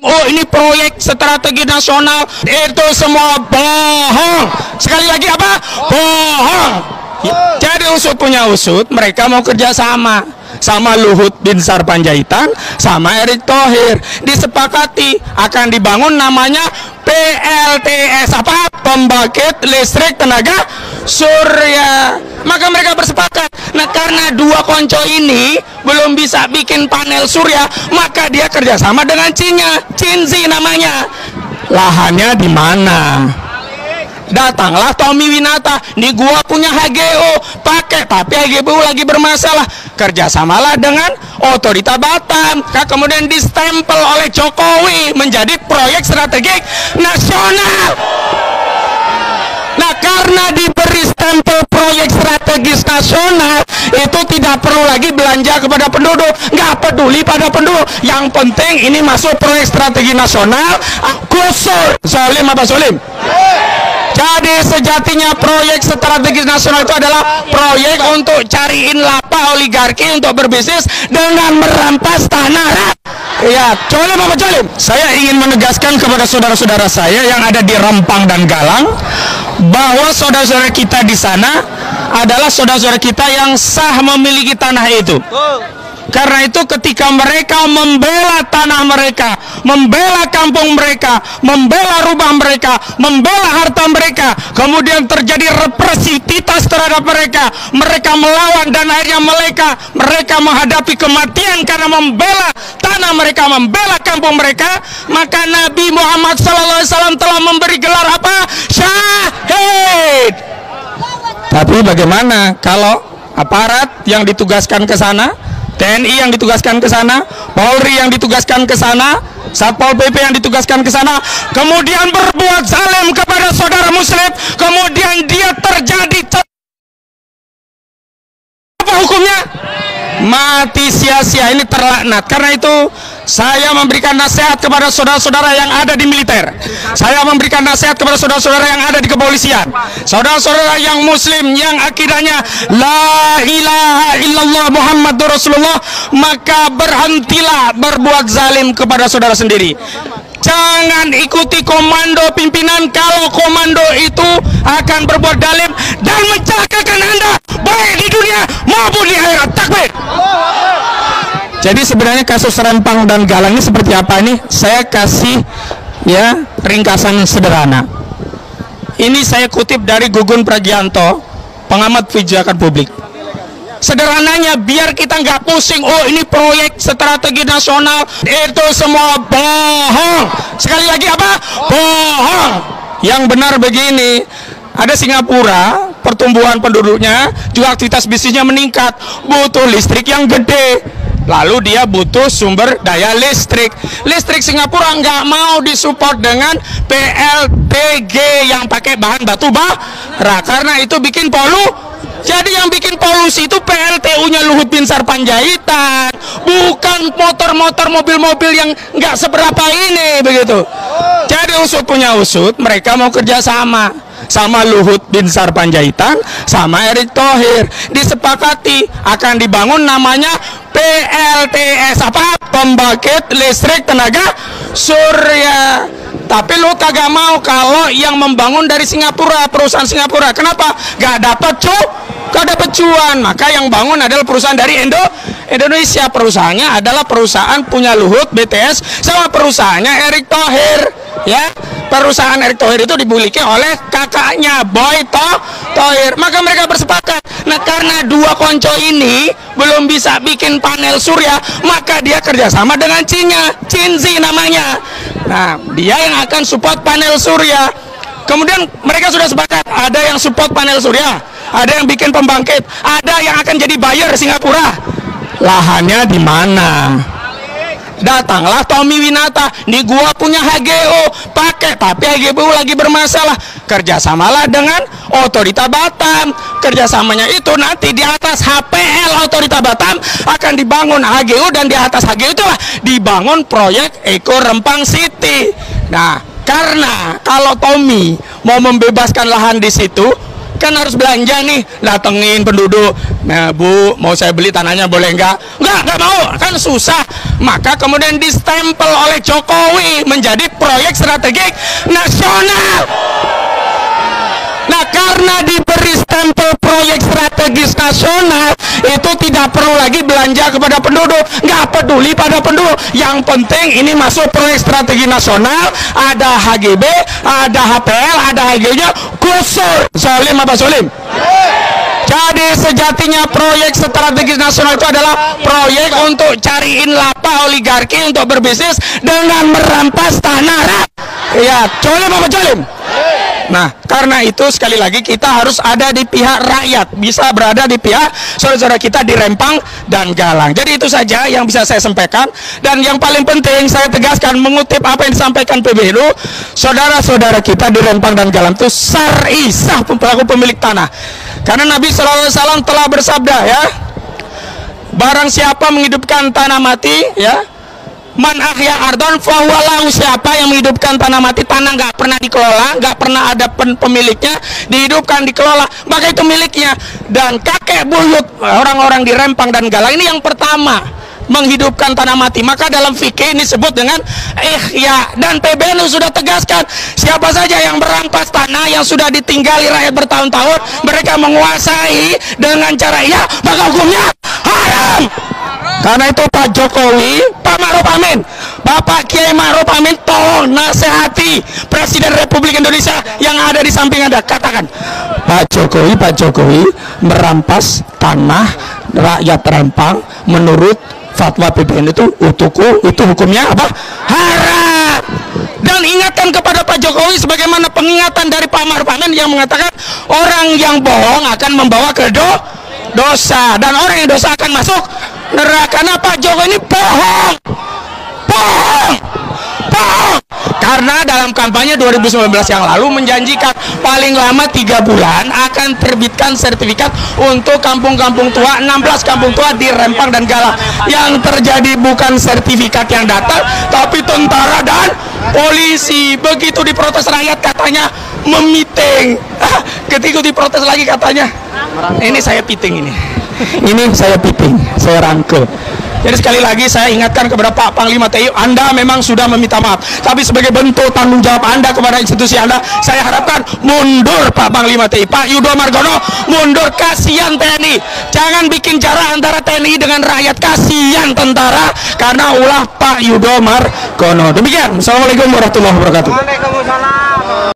Oh, ini proyek strategi nasional, itu semua bohong. Sekali lagi apa? Bohong. Jadi usut punya usut, mereka mau kerjasama sama Luhut bin Sarpanjaitan, sama Erick Thohir. Disepakati akan dibangun namanya PLTS, apa? Pembangkit listrik tenaga surya. Maka mereka bersepakat. Nah, karena dua konco ini belum bisa bikin panel surya, maka dia kerjasama dengan Cina, Cinzi namanya. Lahannya di mana? Datanglah Tommy Winata, di gua punya HGO, pakai, tapi HGO lagi bermasalah. Kerjasamalah dengan Otorita Batam, kemudian distempel oleh Jokowi menjadi proyek strategik nasional. Nah, karena diberi stempel proyek strategis nasional, itu tidak perlu lagi belanja kepada penduduk, nggak peduli pada penduduk. Yang penting ini masuk proyek strategi nasional. Kusur, Solim apa Solim? Jadi sejatinya proyek strategis nasional itu adalah proyek untuk cariin lapa oligarki untuk berbisnis dengan merampas tanah. Ya, Colim apa Colim? Saya ingin menegaskan kepada saudara-saudara saya yang ada di Rempang dan Galang, bahwa saudara-saudara kita di sana adalah saudara-saudara kita yang sah memiliki tanah itu. Karena itu ketika mereka membela tanah mereka, membela kampung mereka, membela rumah mereka, membela harta mereka, kemudian terjadi represivitas terhadap mereka, mereka melawan dan akhirnya mereka menghadapi kematian karena membela tanah mereka, membela kampung mereka, maka Nabi Muhammad SAW telah memberi gelar apa? Syahid. Tapi bagaimana kalau aparat yang ditugaskan ke sana, TNI yang ditugaskan ke sana, Polri yang ditugaskan ke sana, Satpol PP yang ditugaskan ke sana, kemudian berbuat zalim kepada saudara muslim, kemudian dia terjadi apa hukumnya? Mati sia-sia, ini terlaknat. Karena itu saya memberikan nasihat kepada saudara-saudara yang ada di militer, saya memberikan nasihat kepada saudara-saudara yang ada di kepolisian, saudara-saudara yang muslim yang akidahnya la ilaha illallah Muhammadur Rasulullah, maka berhentilah berbuat zalim kepada saudara sendiri. Jangan ikuti komando pimpinan kalau komando itu akan berbuat zalim dan mencelakakan Anda baik di dunia maupun di akhirat. Takbir. Jadi sebenarnya kasus Rempang dan Galang ini seperti apa nih? Saya kasih ya ringkasan sederhana. Ini saya kutip dari Gugun Pragianto, pengamat kebijakan publik. Sederhananya biar kita nggak pusing, oh ini proyek strategi nasional, itu semua bohong. Sekali lagi apa? Bohong. Yang benar begini, ada Singapura, pertumbuhan penduduknya, juga aktivitas bisnisnya meningkat, butuh listrik yang gede. Lalu dia butuh sumber daya listrik. Listrik Singapura nggak mau disupport dengan PLTG yang pakai bahan batu bara, karena itu bikin Jadi yang bikin polusi itu PLTU-nya Luhut bin Sarpanjaitan, bukan motor-motor, mobil-mobil yang nggak seberapa ini, begitu. Jadi usut punya usut, mereka mau kerjasama sama Luhut bin Sarpanjaitan, sama Erick Thohir. Disepakati akan dibangun namanya PLTS, apa? Pembangkit listrik tenaga surya. Tapi lu kagak mau kalau yang membangun dari Singapura, perusahaan Singapura. Kenapa? Gak dapat cuan. Maka yang bangun adalah perusahaan dari Indonesia. Perusahaannya adalah perusahaan punya Luhut, BTS, sama perusahaannya Erick Thohir. Ya, perusahaan Erick Thohir itu dimiliki oleh kakaknya Boy Thohir. Maka mereka bersepakat. Nah, karena dua konco ini belum bisa bikin panel surya, maka dia kerjasama dengan Cina, Cinzi namanya. Nah, dia yang akan support panel surya. Kemudian mereka sudah sepakat, ada yang support panel surya, ada yang bikin pembangkit, ada yang akan jadi buyer Singapura. Lahannya di mana? Datanglah Tommy Winata, di gua punya HGO, pakai, tapi HGO lagi bermasalah. Kerjasamalah dengan Otorita Batam. Kerjasamanya itu nanti di atas HPL Otorita Batam akan dibangun HGO, dan di atas HGO itulah dibangun proyek Eko Rempang City. Nah, karena kalau Tommy mau membebaskan lahan di situ, kan harus belanja nih, datengin penduduk, nah Bu mau saya beli tanahnya boleh nggak mau, kan susah. Maka kemudian distempel oleh Jokowi menjadi proyek strategik nasional. Nah, karena diberi stempel proyek strategis nasional, itu tidak perlu lagi belanja kepada penduduk, nggak peduli pada penduduk. Yang penting ini masuk proyek strategi nasional, ada HGB, ada HPL, ada HG-nya, gusur. Solim apa Solim? Jadi sejatinya proyek strategis nasional itu adalah proyek untuk cariin lapa oligarki untuk berbisnis dengan merampas tanah. Ya, Solim apa Solim? Nah, karena itu sekali lagi kita harus ada di pihak rakyat, bisa berada di pihak saudara-saudara kita di Rempang dan Galang. Jadi itu saja yang bisa saya sampaikan. Dan yang paling penting saya tegaskan, mengutip apa yang disampaikan PBNU, saudara-saudara kita di Rempang dan Galang itu syar'i sah pelaku pemilik tanah. Karena Nabi SAW telah bersabda, ya, barang siapa menghidupkan tanah mati, ya, man ahya ardon fahuwalahu, siapa yang menghidupkan tanah mati, tanah nggak pernah dikelola, nggak pernah ada pemiliknya, dihidupkan, dikelola, maka itu miliknya. Dan kakek buyut orang-orang di Rempang dan Galang ini yang pertama menghidupkan tanah mati. Maka dalam fikih ini disebut dengan ihya. Dan PBNU sudah tegaskan, siapa saja yang merampas tanah yang sudah ditinggali rakyat bertahun-tahun, mereka menguasai dengan cara ihya, maka hukumnya haram. Karena itu Pak Jokowi, Pak Ma'ruf Amin, Bapak Kiai Ma'ruf Amin, tolong nasihati Presiden Republik Indonesia yang ada di samping Anda. Katakan, Pak Jokowi merampas tanah rakyat Rempang menurut fatwa PBNU itu hukumnya apa? Haram. Dan ingatkan kepada Pak Jokowi sebagaimana pengingatan dari Pak Ma'ruf Amin yang mengatakan orang yang bohong akan membawa ke dosa, dan orang yang dosa akan masuk neraka. Nah, Pak Jokowi ini bohong. Karena dalam kampanye 2019 yang lalu menjanjikan paling lama 3 bulan akan terbitkan sertifikat untuk kampung-kampung tua, 16 kampung tua di Rempang dan Galang. Yang terjadi bukan sertifikat yang datang, tapi tentara dan polisi. Begitu diprotes rakyat katanya memiting. Ketika diprotes lagi katanya, ini saya piting ini saya piting, saya rangkul. Jadi sekali lagi saya ingatkan kepada Pak Panglima TNI, Anda memang sudah meminta maaf, tapi sebagai bentuk tanggung jawab Anda kepada institusi Anda, saya harapkan mundur Pak Panglima TNI, Pak Yudo Margono, mundur. Kasihan TNI, jangan bikin jarak antara TNI dengan rakyat, kasihan tentara, karena ulah Pak Yudo Margono. Demikian, Assalamualaikum warahmatullahi wabarakatuh. Waalaikumsalam.